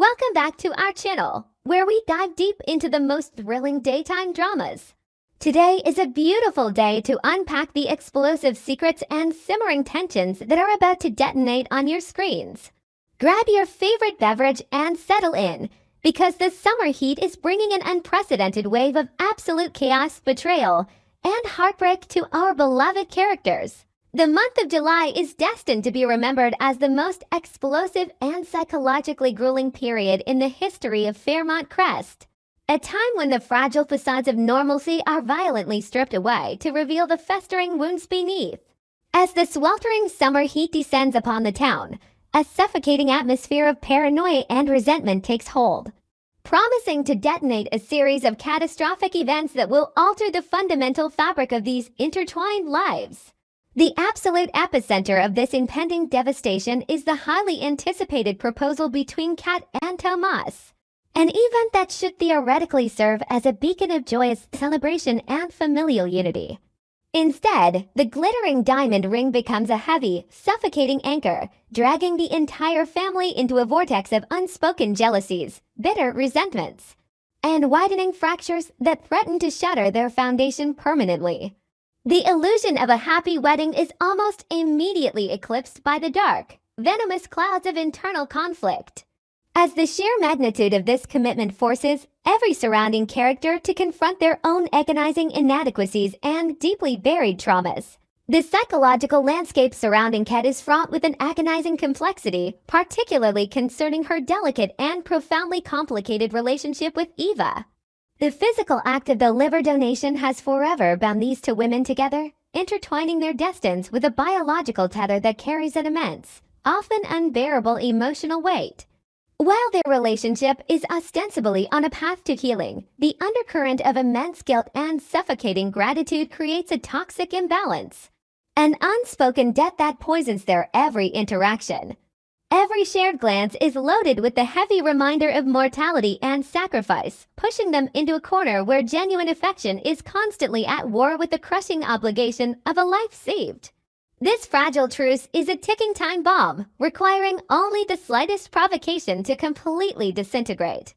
Welcome back to our channel, where we dive deep into the most thrilling daytime dramas. Today is a beautiful day to unpack the explosive secrets and simmering tensions that are about to detonate on your screens. Grab your favorite beverage and settle in, because the summer heat is bringing an unprecedented wave of absolute chaos, betrayal, and heartbreak to our beloved characters. The month of July is destined to be remembered as the most explosive and psychologically grueling period in the history of Fairmont Crest. A time when the fragile facades of normalcy are violently stripped away to reveal the festering wounds beneath. As the sweltering summer heat descends upon the town, a suffocating atmosphere of paranoia and resentment takes hold, promising to detonate a series of catastrophic events that will alter the fundamental fabric of these intertwined lives. The absolute epicenter of this impending devastation is the highly anticipated proposal between Kat and Tomas, an event that should theoretically serve as a beacon of joyous celebration and familial unity. Instead, the glittering diamond ring becomes a heavy, suffocating anchor, dragging the entire family into a vortex of unspoken jealousies, bitter resentments, and widening fractures that threaten to shatter their foundation permanently. The illusion of a happy wedding is almost immediately eclipsed by the dark, venomous clouds of internal conflict, as the sheer magnitude of this commitment forces every surrounding character to confront their own agonizing inadequacies and deeply buried traumas. The psychological landscape surrounding Kat is fraught with an agonizing complexity, particularly concerning her delicate and profoundly complicated relationship with Eva. The physical act of the liver donation has forever bound these two women together, intertwining their destinies with a biological tether that carries an immense, often unbearable emotional weight. While their relationship is ostensibly on a path to healing, the undercurrent of immense guilt and suffocating gratitude creates a toxic imbalance, an unspoken debt that poisons their every interaction. Every shared glance is loaded with the heavy reminder of mortality and sacrifice, pushing them into a corner where genuine affection is constantly at war with the crushing obligation of a life saved. This fragile truce is a ticking time bomb, requiring only the slightest provocation to completely disintegrate,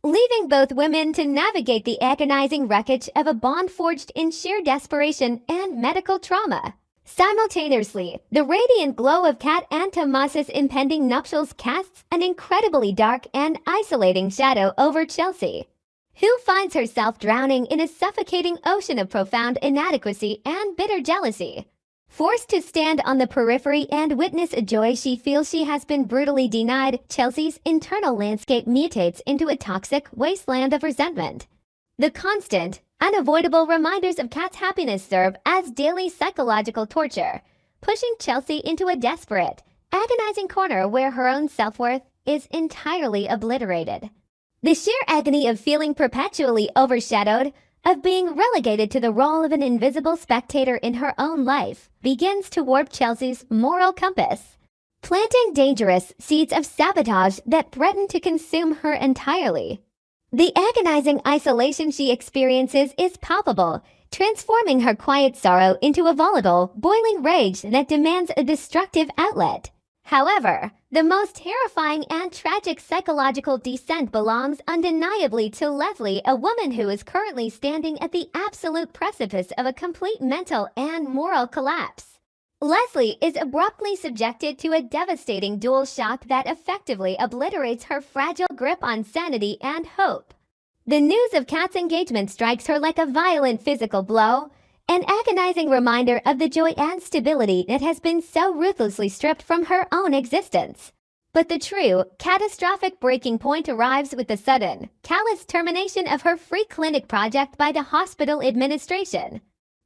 leaving both women to navigate the agonizing wreckage of a bond forged in sheer desperation and medical trauma. Simultaneously, the radiant glow of Kat and Tomas's impending nuptials casts an incredibly dark and isolating shadow over Chelsea, who finds herself drowning in a suffocating ocean of profound inadequacy and bitter jealousy. Forced to stand on the periphery and witness a joy she feels she has been brutally denied, Chelsea's internal landscape mutates into a toxic wasteland of resentment. The constant, unavoidable reminders of Kat's happiness serve as daily psychological torture, pushing Chelsea into a desperate, agonizing corner where her own self-worth is entirely obliterated. The sheer agony of feeling perpetually overshadowed, of being relegated to the role of an invisible spectator in her own life, begins to warp Chelsea's moral compass, planting dangerous seeds of sabotage that threaten to consume her entirely. The agonizing isolation she experiences is palpable, transforming her quiet sorrow into a volatile, boiling rage that demands a destructive outlet. However, the most terrifying and tragic psychological descent belongs undeniably to Leslie, a woman who is currently standing at the absolute precipice of a complete mental and moral collapse. Leslie is abruptly subjected to a devastating dual shock that effectively obliterates her fragile grip on sanity and hope. The news of Kat's engagement strikes her like a violent physical blow, an agonizing reminder of the joy and stability that has been so ruthlessly stripped from her own existence. But the true, catastrophic breaking point arrives with the sudden, callous termination of her free clinic project by the hospital administration.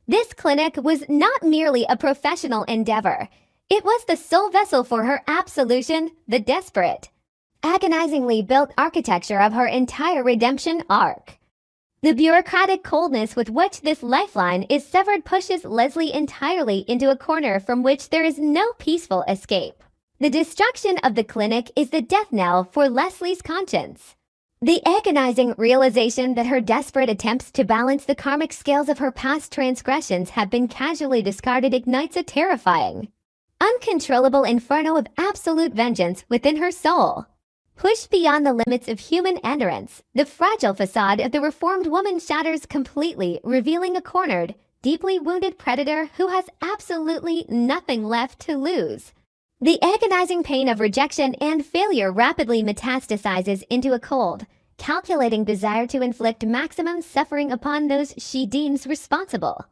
This clinic was not merely a professional endeavor. It was the sole vessel for her absolution, the desperate, agonizingly built architecture of her entire redemption arc. The bureaucratic coldness with which this lifeline is severed pushes Leslie entirely into a corner from which there is no peaceful escape. The destruction of the clinic is the death knell for Leslie's conscience. The agonizing realization that her desperate attempts to balance the karmic scales of her past transgressions have been casually discarded ignites a terrifying, uncontrollable inferno of absolute vengeance within her soul. Pushed beyond the limits of human endurance, the fragile facade of the reformed woman shatters completely, revealing a cornered, deeply wounded predator who has absolutely nothing left to lose. The agonizing pain of rejection and failure rapidly metastasizes into a cold, calculating desire to inflict maximum suffering upon those she deems responsible.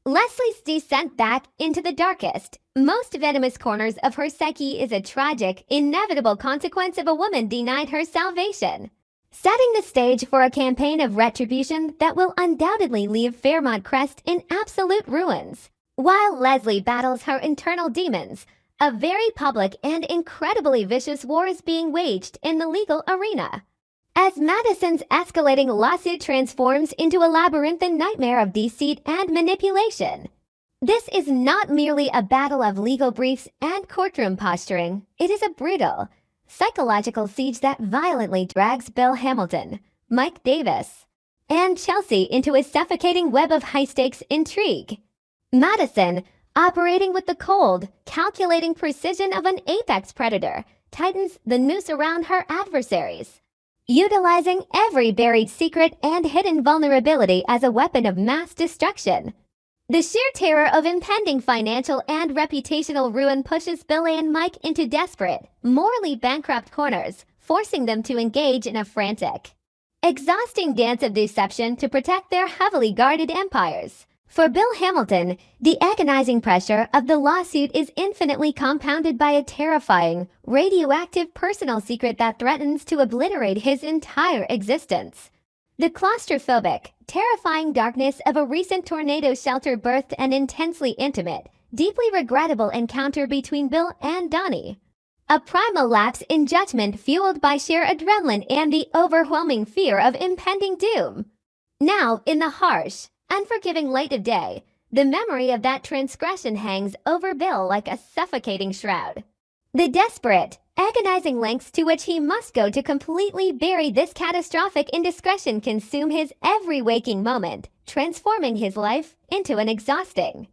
Leslie's descent back into the darkest, most venomous corners of her psyche is a tragic, inevitable consequence of a woman denied her salvation, setting the stage for a campaign of retribution that will undoubtedly leave Fairmont Crest in absolute ruins. While Leslie battles her internal demons, a very public and incredibly vicious war is being waged in the legal arena. As Madison's escalating lawsuit transforms into a labyrinthine nightmare of deceit and manipulation. This is not merely a battle of legal briefs and courtroom posturing. It is a brutal, psychological siege that violently drags Bill Hamilton, Mike Davis, and Chelsea into a suffocating web of high-stakes intrigue. Madison, operating with the cold, calculating precision of an apex predator, tightens the noose around her adversaries, utilizing every buried secret and hidden vulnerability as a weapon of mass destruction. The sheer terror of impending financial and reputational ruin pushes Billy and Mike into desperate, morally bankrupt corners, forcing them to engage in a frantic, exhausting dance of deception to protect their heavily guarded empires. For Bill Hamilton, the agonizing pressure of the lawsuit is infinitely compounded by a terrifying, radioactive personal secret that threatens to obliterate his entire existence. The claustrophobic, terrifying darkness of a recent tornado shelter birthed an intensely intimate, deeply regrettable encounter between Bill and Donnie. A primal lapse in judgment fueled by sheer adrenaline and the overwhelming fear of impending doom. Now, in the harsh, unforgiving light of day, the memory of that transgression hangs over Bill like a suffocating shroud. The desperate, agonizing lengths to which he must go to completely bury this catastrophic indiscretion consume his every waking moment, transforming his life into an exhausting,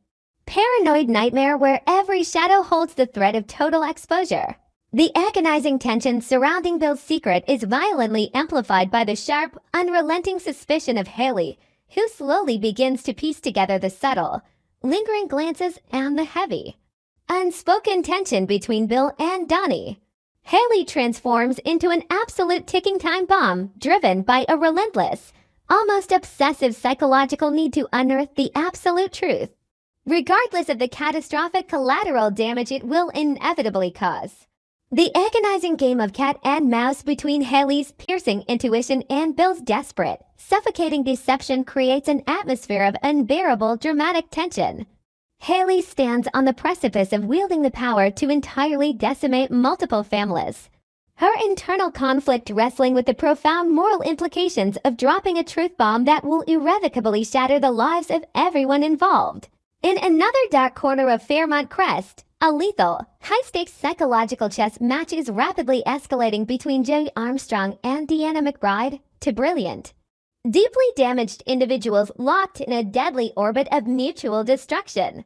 paranoid nightmare where every shadow holds the threat of total exposure. The agonizing tension surrounding Bill's secret is violently amplified by the sharp, unrelenting suspicion of Haley, who slowly begins to piece together the subtle, lingering glances and the heavy, unspoken tension between Bill and Donnie. Haley transforms into an absolute ticking time bomb driven by a relentless, almost obsessive psychological need to unearth the absolute truth, regardless of the catastrophic collateral damage it will inevitably cause. The agonizing game of cat and mouse between Haley's piercing intuition and Bill's desperate, suffocating deception creates an atmosphere of unbearable dramatic tension. Haley stands on the precipice of wielding the power to entirely decimate multiple families, her internal conflict wrestling with the profound moral implications of dropping a truth bomb that will irrevocably shatter the lives of everyone involved. In another dark corner of Fairmont Crest, a lethal, high-stakes psychological chess match is rapidly escalating between Joey Armstrong and Deanna McBride, two brilliant, deeply damaged individuals locked in a deadly orbit of mutual destruction.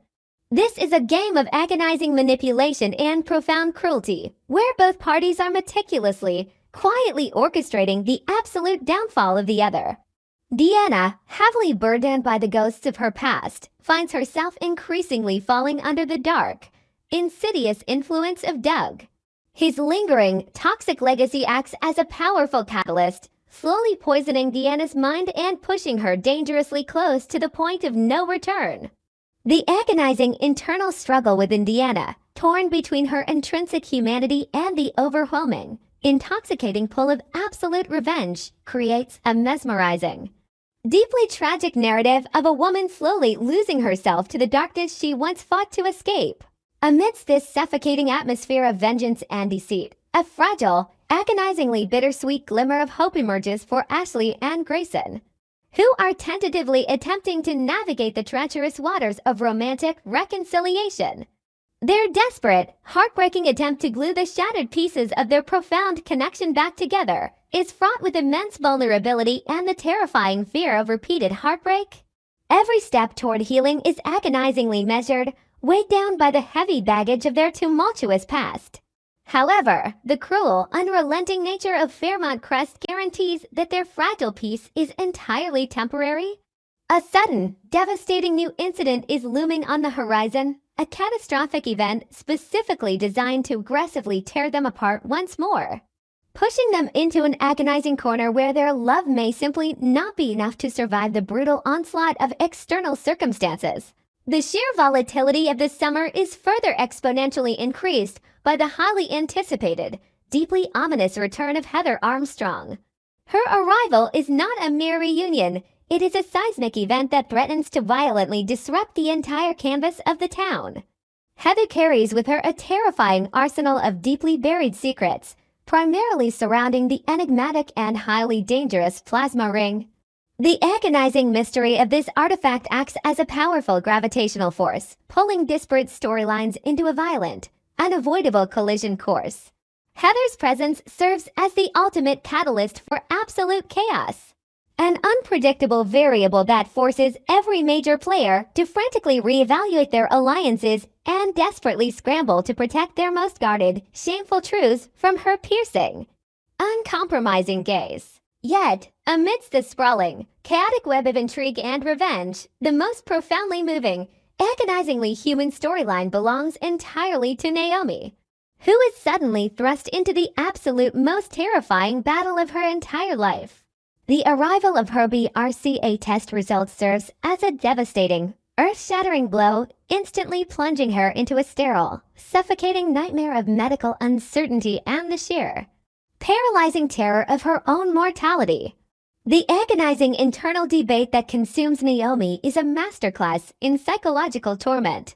This is a game of agonizing manipulation and profound cruelty, where both parties are meticulously, quietly orchestrating the absolute downfall of the other. Deanna, heavily burdened by the ghosts of her past, finds herself increasingly falling under the dark, insidious influence of Doug. His lingering, toxic legacy acts as a powerful catalyst, slowly poisoning Deanna's mind and pushing her dangerously close to the point of no return. The agonizing internal struggle within Deanna, torn between her intrinsic humanity and the overwhelming, intoxicating pull of absolute revenge, creates a mesmerizing, deeply tragic narrative of a woman slowly losing herself to the darkness she once fought to escape. Amidst this suffocating atmosphere of vengeance and deceit, a fragile, agonizingly bittersweet glimmer of hope emerges for Ashley and Grayson, who are tentatively attempting to navigate the treacherous waters of romantic reconciliation. Their desperate, heartbreaking attempt to glue the shattered pieces of their profound connection back together is fraught with immense vulnerability and the terrifying fear of repeated heartbreak. Every step toward healing is agonizingly measured, weighed down by the heavy baggage of their tumultuous past. However, the cruel, unrelenting nature of Fairmont Crest guarantees that their fragile peace is entirely temporary. A sudden, devastating new incident is looming on the horizon, a catastrophic event specifically designed to aggressively tear them apart once more, pushing them into an agonizing corner where their love may simply not be enough to survive the brutal onslaught of external circumstances. The sheer volatility of this summer is further exponentially increased by the highly anticipated, deeply ominous return of Heather Armstrong. Her arrival is not a mere reunion, it is a seismic event that threatens to violently disrupt the entire canvas of the town. Heather carries with her a terrifying arsenal of deeply buried secrets, primarily surrounding the enigmatic and highly dangerous plasma ring. The agonizing mystery of this artifact acts as a powerful gravitational force, pulling disparate storylines into a violent, unavoidable collision course. Heather's presence serves as the ultimate catalyst for absolute chaos, an unpredictable variable that forces every major player to frantically reevaluate their alliances and desperately scramble to protect their most guarded, shameful truths from her piercing, uncompromising gaze. Yet, amidst the sprawling, chaotic web of intrigue and revenge, the most profoundly moving, agonizingly human storyline belongs entirely to Naomi, who is suddenly thrust into the absolute most terrifying battle of her entire life. The arrival of her BRCA test results serves as a devastating, earth-shattering blow, instantly plunging her into a sterile, suffocating nightmare of medical uncertainty and the sheer, paralyzing terror of her own mortality. The agonizing internal debate that consumes Naomi is a masterclass in psychological torment.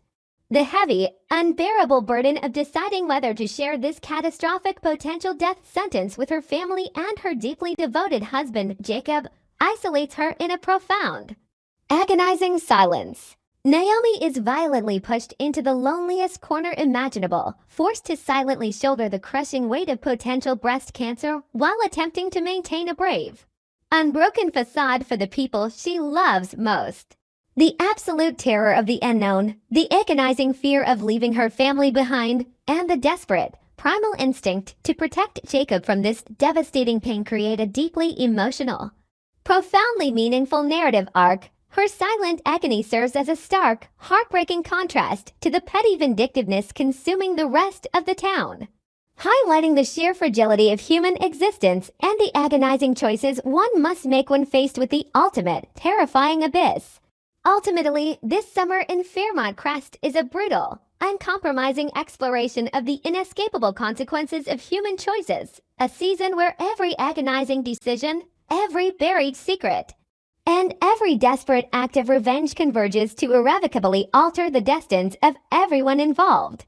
The heavy, unbearable burden of deciding whether to share this catastrophic potential death sentence with her family and her deeply devoted husband, Jacob, isolates her in a profound, agonizing silence. Naomi is violently pushed into the loneliest corner imaginable, forced to silently shoulder the crushing weight of potential breast cancer while attempting to maintain a brave, unbroken facade for the people she loves most. The absolute terror of the unknown, the agonizing fear of leaving her family behind, and the desperate, primal instinct to protect Jacob from this devastating pain create a deeply emotional, profoundly meaningful narrative arc. Her silent agony serves as a stark, heartbreaking contrast to the petty vindictiveness consuming the rest of the town, highlighting the sheer fragility of human existence and the agonizing choices one must make when faced with the ultimate, terrifying abyss. Ultimately, this summer in Fairmont Crest is a brutal, uncompromising exploration of the inescapable consequences of human choices, a season where every agonizing decision, every buried secret, and every desperate act of revenge converges to irrevocably alter the destinies of everyone involved.